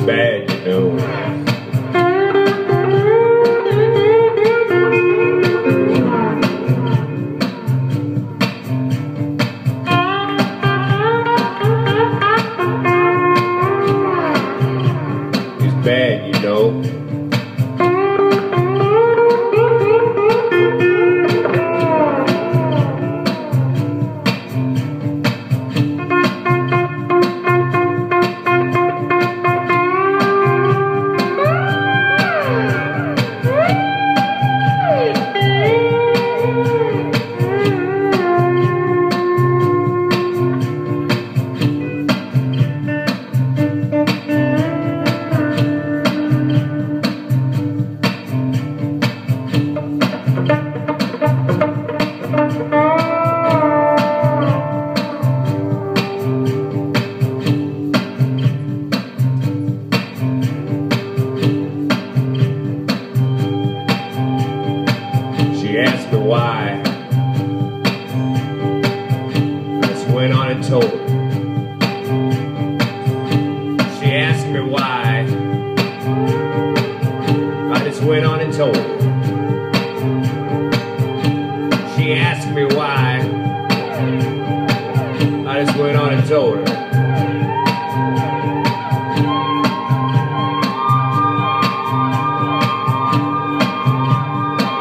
bad, you know. Bad, you know. She asked me why. I just went on and told her. She asked me why. I just went on and told her. She asked me why. I just went on and told her.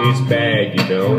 It's bad, you know.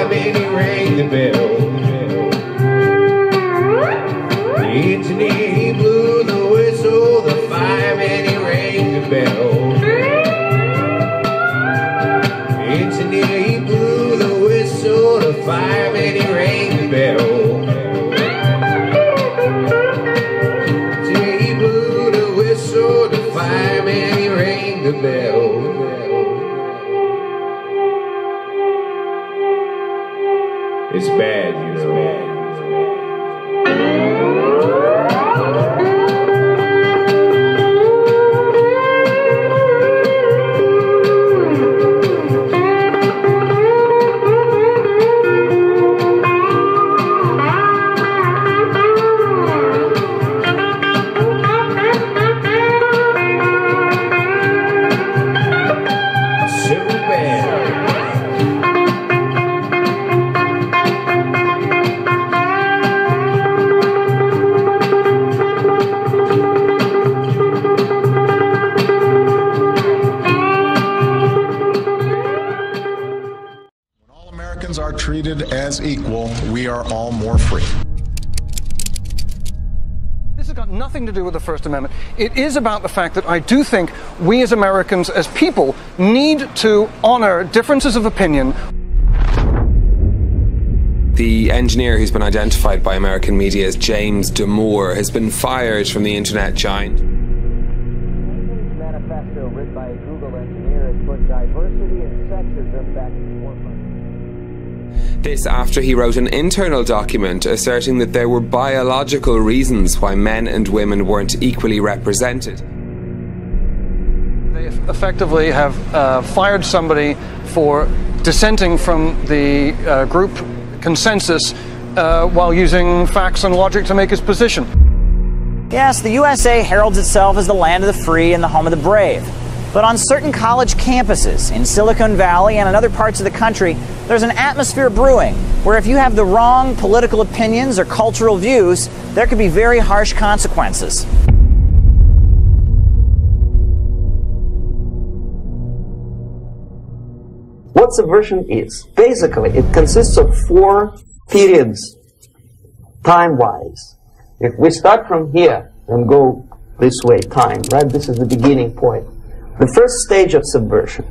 And he rang the bell. The engineer, he blew the whistle, the fireman, he rang the bell. The engineer, he blew the whistle, the fireman, he rang the bell. He blew the whistle, the fireman, he rang the bell. It's bad, you know. So bad. Americans are treated as equal, we are all more free. This has got nothing to do with the First Amendment. It is about the fact that I do think we as Americans, as people, need to honor differences of opinion. The engineer who's been identified by American media as James Damore has been fired from the internet giant. Manifesto written by a Google engineer has put diversity and sexism back in the forefront. This after he wrote an internal document asserting that there were biological reasons why men and women weren't equally represented. They effectively have fired somebody for dissenting from the group consensus while using facts and logic to make his position. Yes, the USA heralds itself as the land of the free and the home of the brave. But on certain college campuses in Silicon Valley and in other parts of the country, there's an atmosphere brewing where if you have the wrong political opinions or cultural views, there could be very harsh consequences. What subversion is? Basically, it consists of 4 periods, time-wise. If we start from here and go this way, time, right? This is the beginning point. The first stage of subversion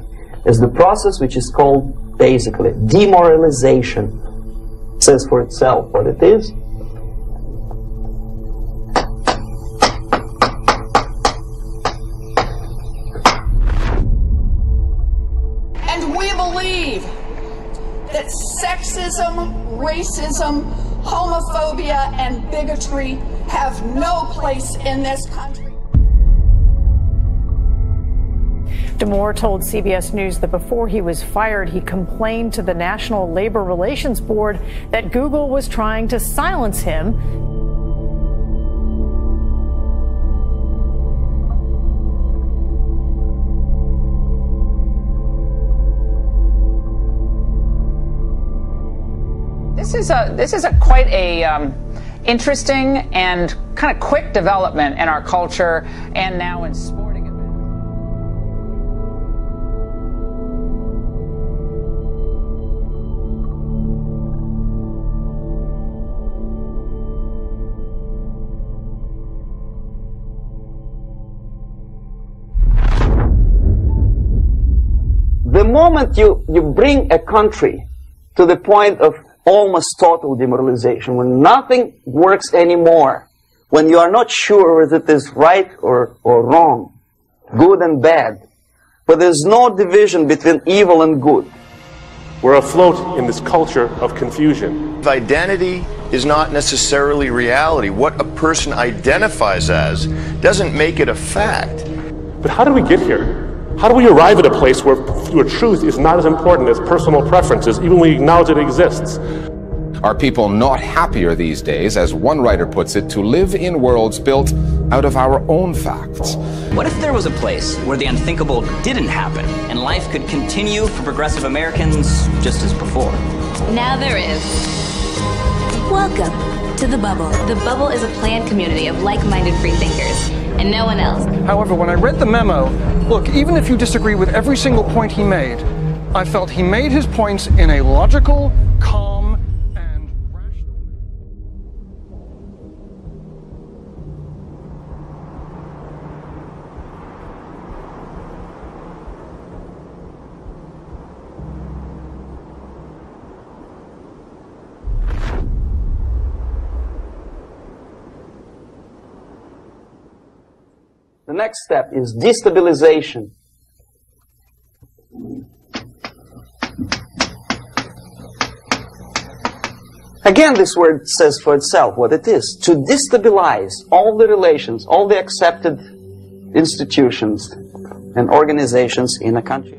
is the process which is called, basically, demoralization. It says for itself what it is. And we believe that sexism, racism, homophobia, and bigotry have no place in this country. Damore told CBS News that before he was fired, he complained to the National Labor Relations Board that Google was trying to silence him. This is quite a interesting and kind of quick development in our culture and now in sporting events. The moment you bring a country to the point of almost total demoralization, when nothing works anymore, when you are not sure whether it is right or wrong, good and bad, but there's no division between evil and good. We're afloat in this culture of confusion. Identity is not necessarily reality. What a person identifies as doesn't make it a fact. But how do we get here? How do we arrive at a place where truth is not as important as personal preferences, even when we acknowledge it exists? Are people not happier these days, as one writer puts it, to live in worlds built out of our own facts? What if there was a place where the unthinkable didn't happen and life could continue for progressive Americans just as before? Now there is. Welcome to The Bubble. The Bubble is a planned community of like-minded freethinkers and no one else. However, when I read the memo, look, even if you disagree with every single point he made, I felt he made his points in a logical, calm, and rational The next step is destabilization. Again, this word says for itself what it is. To destabilize all the relations, all the accepted institutions and organizations in a country.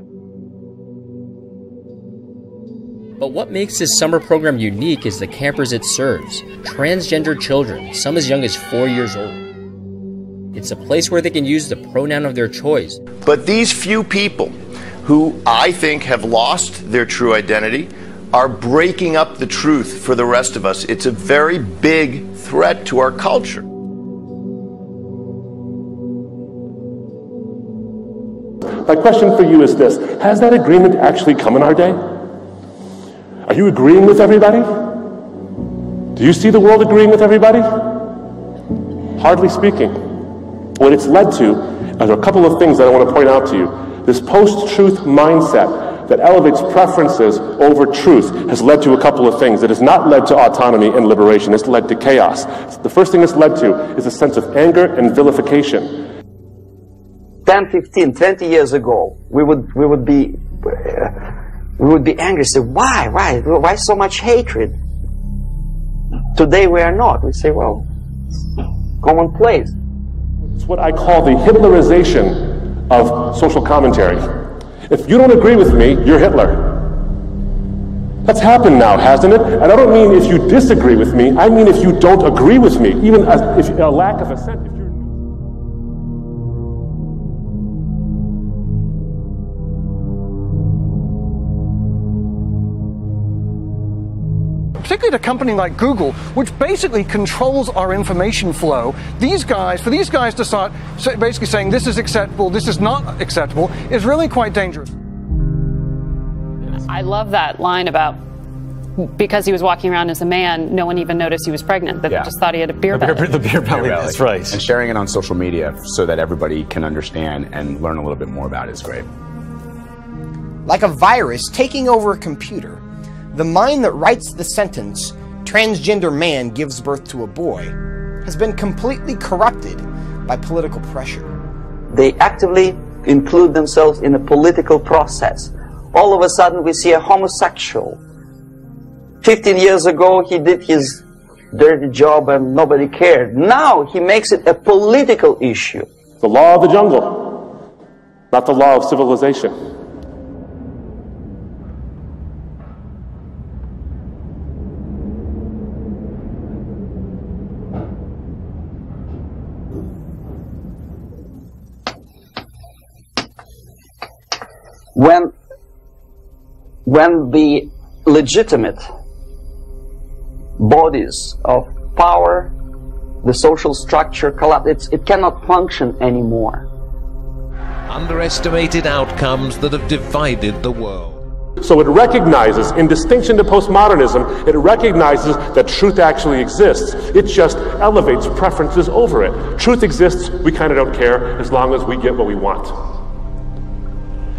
But what makes this summer program unique is the campers it serves. Transgender children, some as young as 4 years old. It's a place where they can use the pronoun of their choice. But these few people who I think have lost their true identity are breaking up the truth for the rest of us. It's a very big threat to our culture. My question for you is this: has that agreement actually come in our day? Are you agreeing with everybody? Do you see the world agreeing with everybody? Hardly speaking. What it's led to are a couple of things that I want to point out to you. This post-truth mindset that elevates preferences over truth has led to a couple of things. It has not led to autonomy and liberation. It's led to chaos. The first thing it's led to is a sense of anger and vilification. 10, 15, 20 years ago, we would be angry, say, why so much hatred? Today we are not. We say, well, commonplace. It's what I call the Hitlerization of social commentary. If you don't agree with me, you're Hitler. That's happened now, hasn't it? And I don't mean if you disagree with me, I mean if you don't agree with me, even if a lack of assent. Particularly at a company like Google, which basically controls our information flow. For these guys to start basically saying this is acceptable, this is not acceptable, is really quite dangerous. I love that line about because he was walking around as a man, no one even noticed he was pregnant. They just thought he had a beer belly. The beer belly, that's right. And sharing it on social media so that everybody can understand and learn a little bit more about it is great. Like a virus taking over a computer, the mind that writes the sentence, transgender man gives birth to a boy, has been completely corrupted by political pressure. They actively include themselves in a political process. All of a sudden we see a homosexual. 15 years ago he did his dirty job and nobody cared. Now he makes it a political issue. The law of the jungle, not the law of civilization. When the legitimate bodies of power, the social structure collapse, it cannot function anymore. Underestimated outcomes that have divided the world. So it recognizes, in distinction to postmodernism, it recognizes that truth actually exists. It just elevates preferences over it. Truth exists, we kind of don't care as long as we get what we want.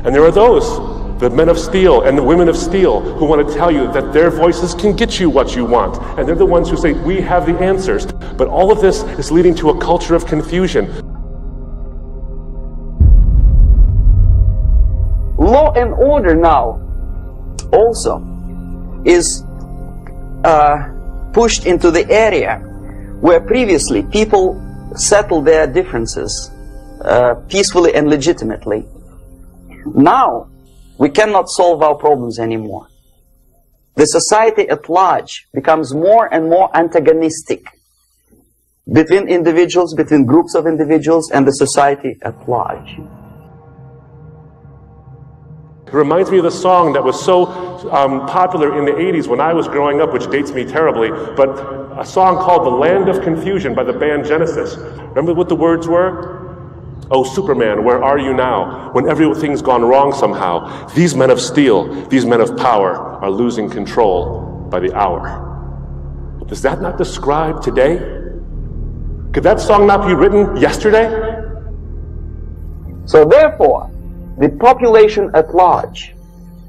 And there are those, the men of steel and the women of steel, who want to tell you that their voices can get you what you want. And they're the ones who say, we have the answers. But all of this is leading to a culture of confusion. Law and order now also is pushed into the area where previously people settled their differences peacefully and legitimately. Now, we cannot solve our problems anymore. The society at large becomes more and more antagonistic between individuals, between groups of individuals, and the society at large. It reminds me of the song that was so popular in the 80s when I was growing up, which dates me terribly, but a song called The Land of Confusion by the band Genesis. Remember what the words were? Oh, Superman, where are you now? When everything's gone wrong somehow, these men of steel, these men of power, are losing control by the hour. Does that not describe today? Could that song not be written yesterday? So therefore, the population at large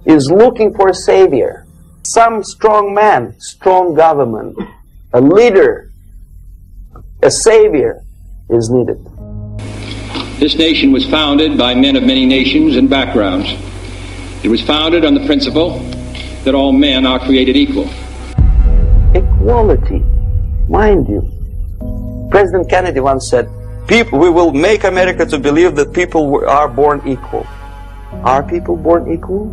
is looking for a savior. Some strong man, strong government, a leader, a savior is needed. This nation was founded by men of many nations and backgrounds. It was founded on the principle that all men are created equal. Equality, mind you. President Kennedy once said, we will make America to believe that people are born equal. Are people born equal?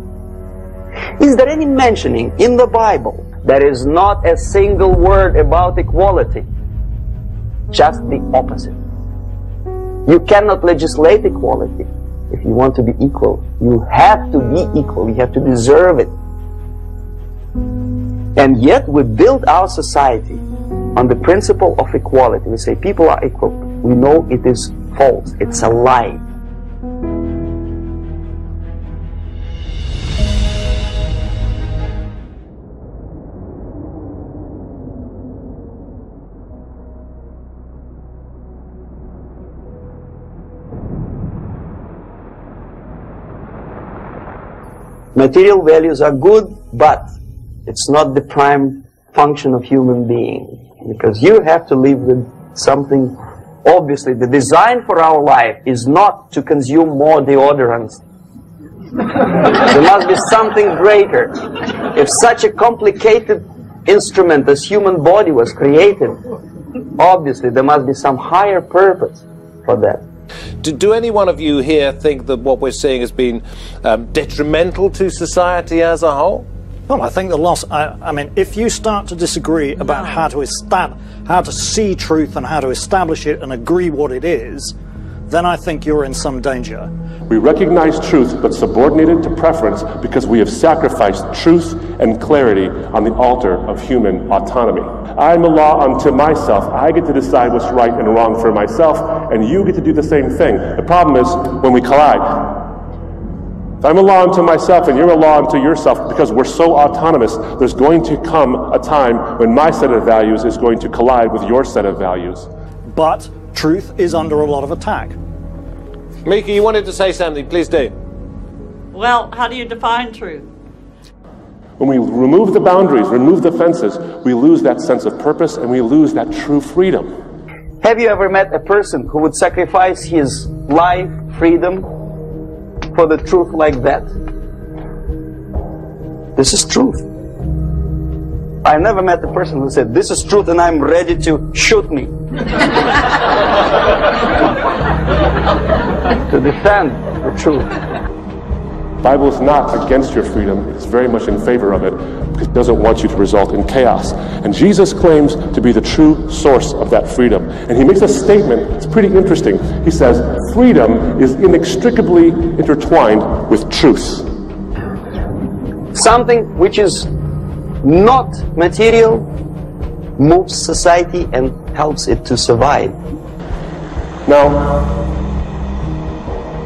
Is there any mentioning in the Bible? There is not a single word about equality. Just the opposite. You cannot legislate equality. If you want to be equal, you have to be equal. You have to deserve it. And yet we build our society on the principle of equality. We say people are equal. We know it is false. It's a lie. Material values are good, but it's not the prime function of human being. Because you have to live with something. Obviously, the design for our life is not to consume more deodorants. There must be something greater. If such a complicated instrument as human body was created, obviously there must be some higher purpose for that. Do any one of you here think that what we're seeing has been detrimental to society as a whole? Well, I think the loss, I mean, if you start to disagree about how to see truth and how to establish it and agree what it is, then I think you're in some danger. We recognize truth, but subordinate it to preference because we have sacrificed truth and clarity on the altar of human autonomy. I'm a law unto myself. I get to decide what's right and wrong for myself, and you get to do the same thing. The problem is when we collide. If I'm a law unto myself and you're a law unto yourself, because we're so autonomous, there's going to come a time when my set of values is going to collide with your set of values. But truth is under a lot of attack. Mika, you wanted to say something, please do. Well, how do you define truth? When we remove the boundaries, remove the fences, we lose that sense of purpose and we lose that true freedom. Have you ever met a person who would sacrifice his life, freedom, for the truth like that? This is truth. I never met a person who said, this is truth and I'm ready to shoot me. To defend the truth. The Bible is not against your freedom. It's very much in favor of it because it doesn't want you to result in chaos. And Jesus claims to be the true source of that freedom. And he makes a statement that's pretty interesting. He says, freedom is inextricably intertwined with truth. Something which is not material moves society and helps it to survive. Now,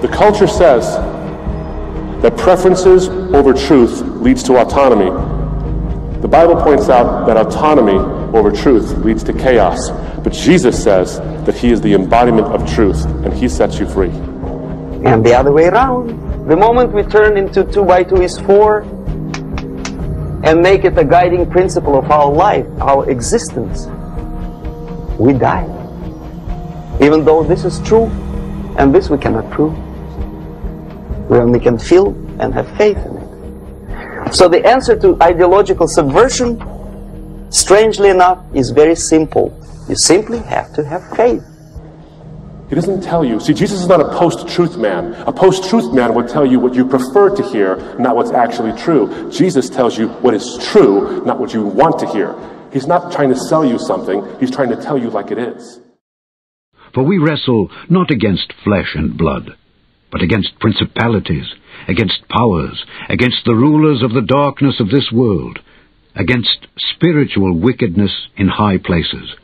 the culture says that preferences over truth leads to autonomy. The Bible points out that autonomy over truth leads to chaos. But Jesus says that he is the embodiment of truth and he sets you free. And the other way around. The moment we turn into 2 by 2 is 4 and make it a guiding principle of our life, our existence, we die. Even though this is true and this we cannot prove. We only can feel and have faith in it. So the answer to ideological subversion, strangely enough, is very simple. You simply have to have faith. He doesn't tell you. See, Jesus is not a post-truth man. A post-truth man would tell you what you prefer to hear, not what's actually true. Jesus tells you what is true, not what you want to hear. He's not trying to sell you something. He's trying to tell you like it is. For we wrestle not against flesh and blood, but against principalities, against powers, against the rulers of the darkness of this world, against spiritual wickedness in high places.